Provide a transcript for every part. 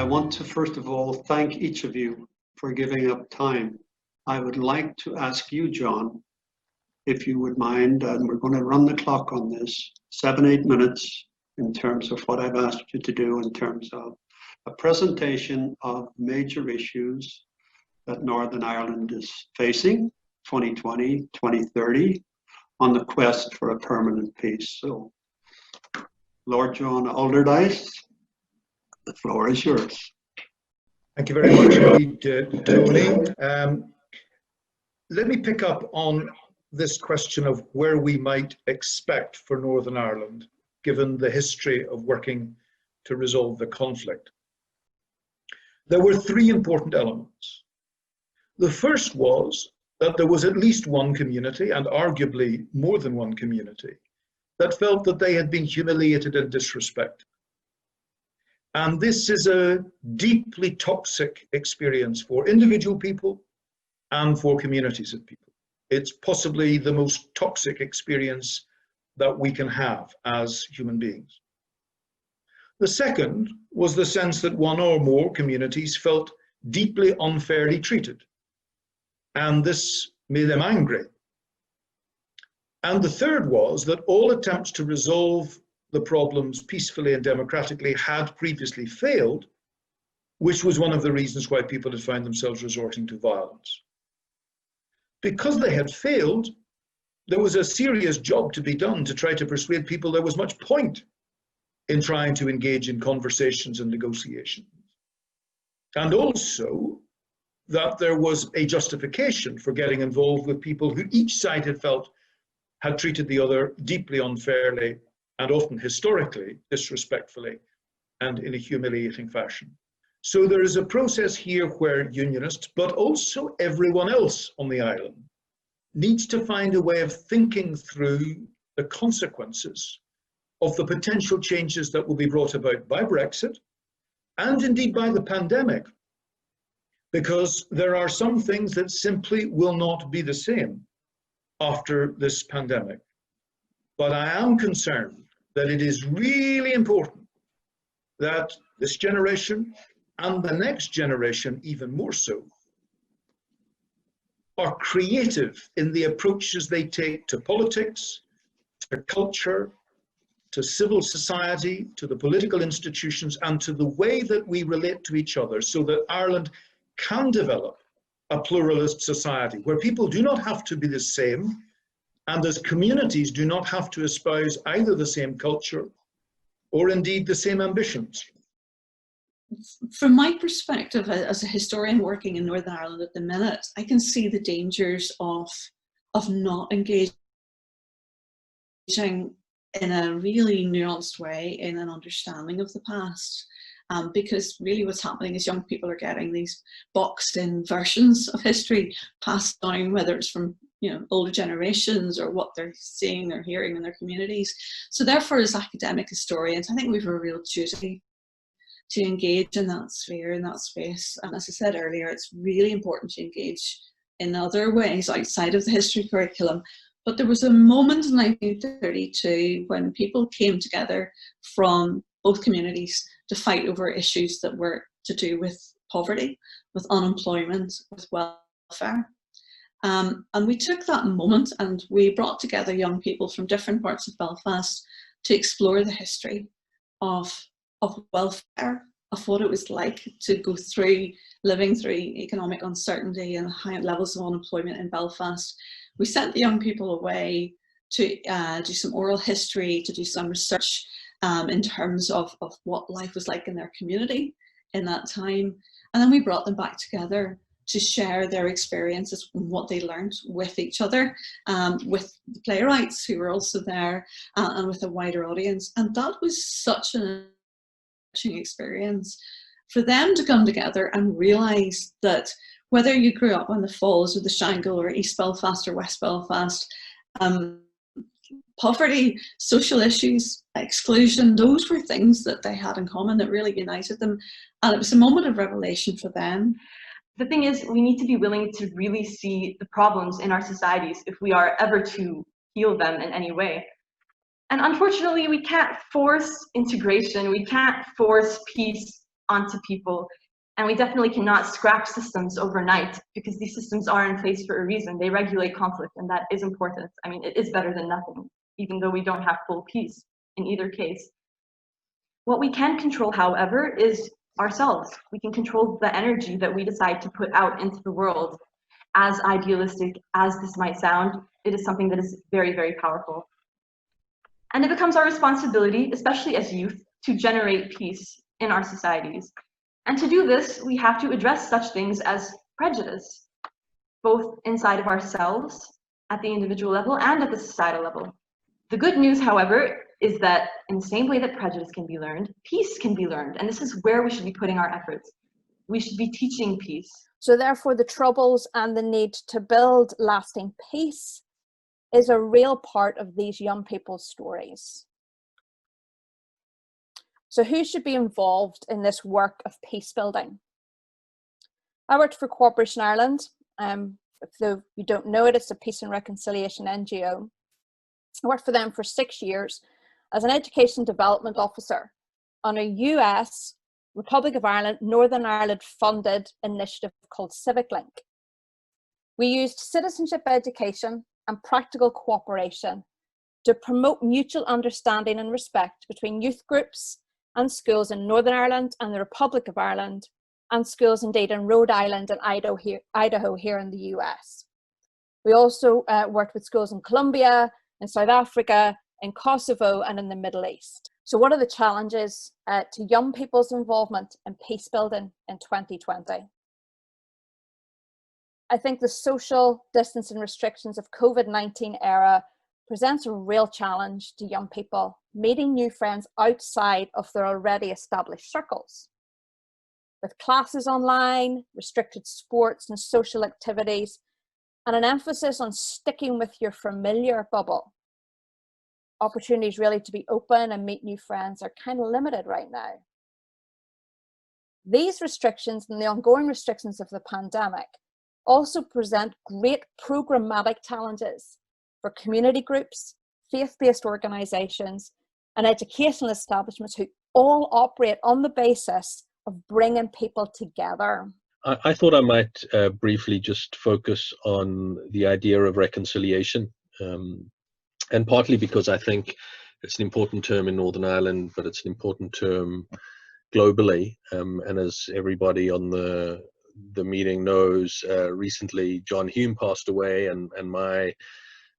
want to first of all thank each of you for giving up time. I would like to ask you, John, if you would mind, and we're going to run the clock on this, 7-8 minutes in terms of what I've asked you to do in terms of a presentation of major issues that Northern Ireland is facing, 2020, 2030, on the quest for a permanent peace. So, Lord John Alderdice, the floor is yours. Thank you very much indeed, Tony. Let me pick up on this question of where we might expect for Northern Ireland, given the history of working to resolve the conflict. There were three important elements. The first was that there was at least one community, and arguably more than one community, that felt that they had been humiliated and disrespected. And this is a deeply toxic experience for individual people and for communities of people. It's possibly the most toxic experience that we can have as human beings. The second was the sense that one or more communities felt deeply unfairly treated, and this made them angry. And the third was that all attempts to resolve the problems peacefully and democratically had previously failed, which was one of the reasons why people had found themselves resorting to violence. Because they had failed, there was a serious job to be done to try to persuade people there was much point in trying to engage in conversations and negotiations. And also that there was a justification for getting involved with people who each side had felt had treated the other deeply unfairly and often historically disrespectfully and in a humiliating fashion. So there is a process here where unionists, but also everyone else on the island, needs to find a way of thinking through the consequences of the potential changes that will be brought about by Brexit and indeed by the pandemic, because there are some things that simply will not be the same after this pandemic. But I am concerned that it is really important that this generation and the next generation even more so are creative in the approaches they take to politics, to culture, to civil society, to the political institutions, and to the way that we relate to each other, so that Ireland can develop a pluralist society where people do not have to be the same, and as communities do not have to espouse either the same culture or indeed the same ambitions. From my perspective as a historian working in Northern Ireland at the minute, I can see the dangers of not engaging in a really nuanced way in an understanding of the past. Because really what's happening is young people are getting these boxed in versions of history passed down, whether it's from older generations or what they're seeing or hearing in their communities. So therefore, as academic historians, I think we have a real duty to engage in that sphere, in that space. And as I said earlier, it's really important to engage in other ways outside of the history curriculum. But there was a moment in 1932 when people came together from both communities to fight over issues that were to do with poverty, with unemployment, with welfare. And we took that moment and we brought together young people from different parts of Belfast to explore the history of welfare, of what it was like to go through living through economic uncertainty and high levels of unemployment in Belfast. We sent the young people away to do some oral history, to do some research in terms of what life was like in their community in that time. And then we brought them back together to share their experiences and what they learned with each other, with the playwrights who were also there, and with a wider audience. And that was such an enriching experience for them to come together and realise that whether you grew up on the Falls or the Shangle or East Belfast or West Belfast, poverty, social issues, exclusion, those were things that they had in common that really united them. And it was a moment of revelation for them. The thing is, we need to be willing to really see the problems in our societies if we are ever to heal them in any way. And unfortunately, we can't force integration, we can't force peace onto people. And we definitely cannot scrap systems overnight, because these systems are in place for a reason. They regulate conflict, and that is important. I mean, it is better than nothing, even though we don't have full peace in either case. What we can control, however, is ourselves. We can control the energy that we decide to put out into the world. As idealistic as this might sound, it is something that is very, very powerful. And it becomes our responsibility, especially as youth, to generate peace in our societies. And to do this, we have to address such things as prejudice, both inside of ourselves, at the individual level, and at the societal level. The good news, however, is that in the same way that prejudice can be learned, peace can be learned. And this is where we should be putting our efforts. We should be teaching peace. So therefore, the troubles and the need to build lasting peace is a real part of these young people's stories. So who should be involved in this work of peace building? I worked for Cooperation Ireland. If you don't know it, it's a peace and reconciliation NGO. I worked for them for 6 years as an education development officer on a US, Republic of Ireland, Northern Ireland funded initiative called Civic Link. We used citizenship education and practical cooperation to promote mutual understanding and respect between youth groups and schools in Northern Ireland and the Republic of Ireland, and schools indeed in Rhode Island and Idaho here in the US. We also worked with schools in Colombia, in South Africa, in Kosovo, and in the Middle East. So what are the challenges to young people's involvement in peace building in 2020? I think the social distance and restrictions of COVID-19 era presents a real challenge to young people meeting new friends outside of their already established circles. With classes online, restricted sports and social activities, and an emphasis on sticking with your familiar bubble, opportunities really to be open and meet new friends are kind of limited right now. These restrictions and the ongoing restrictions of the pandemic also present great programmatic challenges for community groups, faith-based organisations, and educational establishments who all operate on the basis of bringing people together. I thought I might briefly just focus on the idea of reconciliation, and partly because I think it's an important term in Northern Ireland, but it's an important term globally. And as everybody on the meeting knows, recently John Hume passed away, and my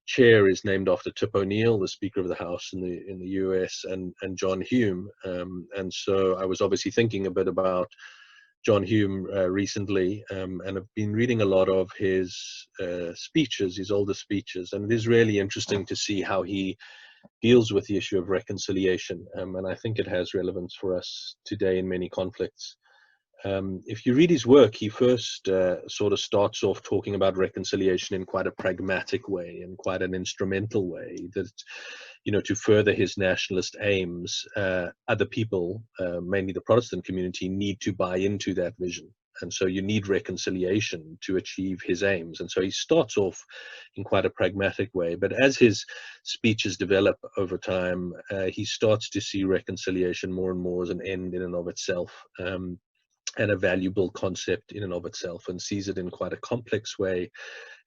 chair is named after Tip O'Neill, the Speaker of the House in the US, and John Hume. And so I was obviously thinking a bit about John Hume recently, and I've been reading a lot of his speeches, his older speeches, and it is really interesting to see how he deals with the issue of reconciliation, and I think it has relevance for us today in many conflicts. If you read his work, he first sort of starts off talking about reconciliation in quite a pragmatic way and quite an instrumental way, that, you know, to further his nationalist aims, other people, mainly the Protestant community, need to buy into that vision. And so you need reconciliation to achieve his aims. And so he starts off in quite a pragmatic way. But as his speeches develop over time, he starts to see reconciliation more and more as an end in and of itself, and a valuable concept in and of itself, and sees it in quite a complex way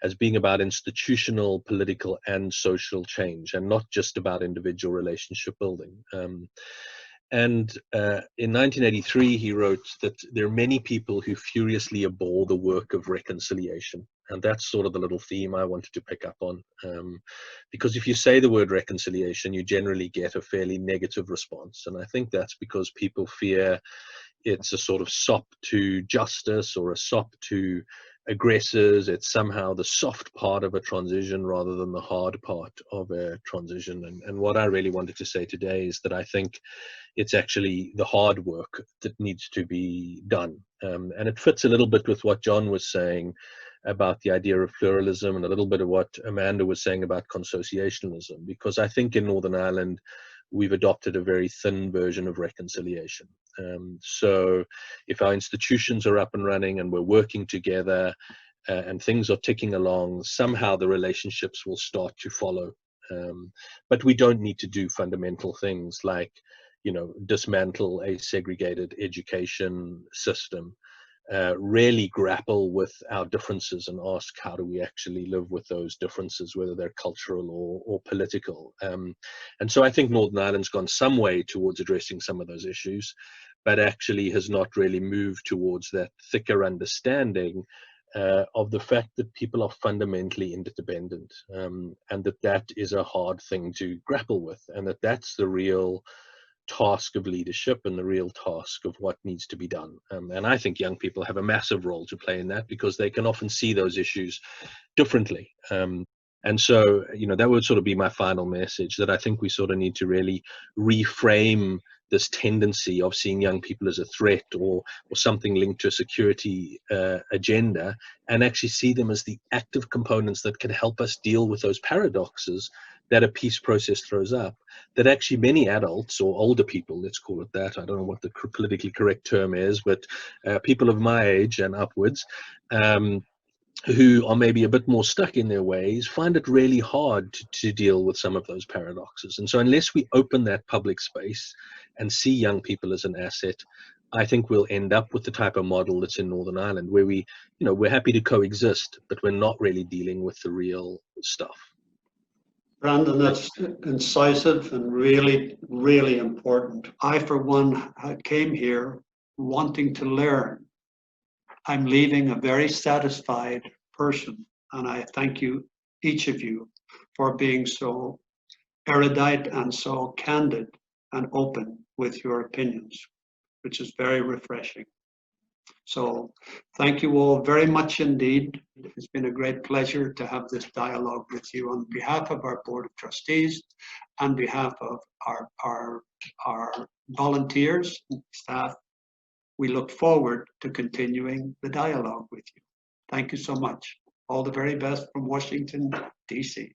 as being about institutional, political, and social change, and not just about individual relationship building. And in 1983, he wrote that there are many people who furiously abhor the work of reconciliation. And that's sort of the little theme I wanted to pick up on. Because if you say the word reconciliation, you generally get a fairly negative response. And I think that's because people fear it's a sort of sop to justice or a sop to aggressors. It's somehow the soft part of a transition rather than the hard part of a transition. And what I really wanted to say today is that I think it's actually the hard work that needs to be done. And it fits a little bit with what John was saying about the idea of pluralism, and a little bit of what Amanda was saying about consociationalism, because I think in Northern Ireland, we've adopted a very thin version of reconciliation. So if our institutions are up and running and we're working together and things are ticking along, somehow the relationships will start to follow. But we don't need to do fundamental things like, dismantle a segregated education system, really grapple with our differences and ask how do we actually live with those differences, whether they're cultural or political. And so I think Northern Ireland's gone some way towards addressing some of those issues, but actually has not really moved towards that thicker understanding of the fact that people are fundamentally interdependent, and that is a hard thing to grapple with, and that's the real task of leadership and the real task of what needs to be done. And I think young people have a massive role to play in that, because they can often see those issues differently. And so, that would sort of be my final message, that I think we sort of need to really reframe this tendency of seeing young people as a threat or something linked to a security agenda, and actually see them as the active components that can help us deal with those paradoxes that a peace process throws up, that actually many adults or older people, let's call it that, I don't know what the politically correct term is, but people of my age and upwards, who are maybe a bit more stuck in their ways, find it really hard to deal with some of those paradoxes. And so unless we open that public space and see young people as an asset, I think we'll end up with the type of model that's in Northern Ireland, where we're happy to coexist, but we're not really dealing with the real stuff. Brandon, that's incisive and really, really important. I, for one, came here wanting to learn. I'm leaving a very satisfied person, and I thank you, each of you, for being so erudite and so candid and open with your opinions, which is very refreshing. So thank you all very much indeed. It's been a great pleasure to have this dialogue with you on behalf of our Board of Trustees, on behalf of our volunteers and staff. We look forward to continuing the dialogue with you. Thank you so much. All the very best from Washington, D.C.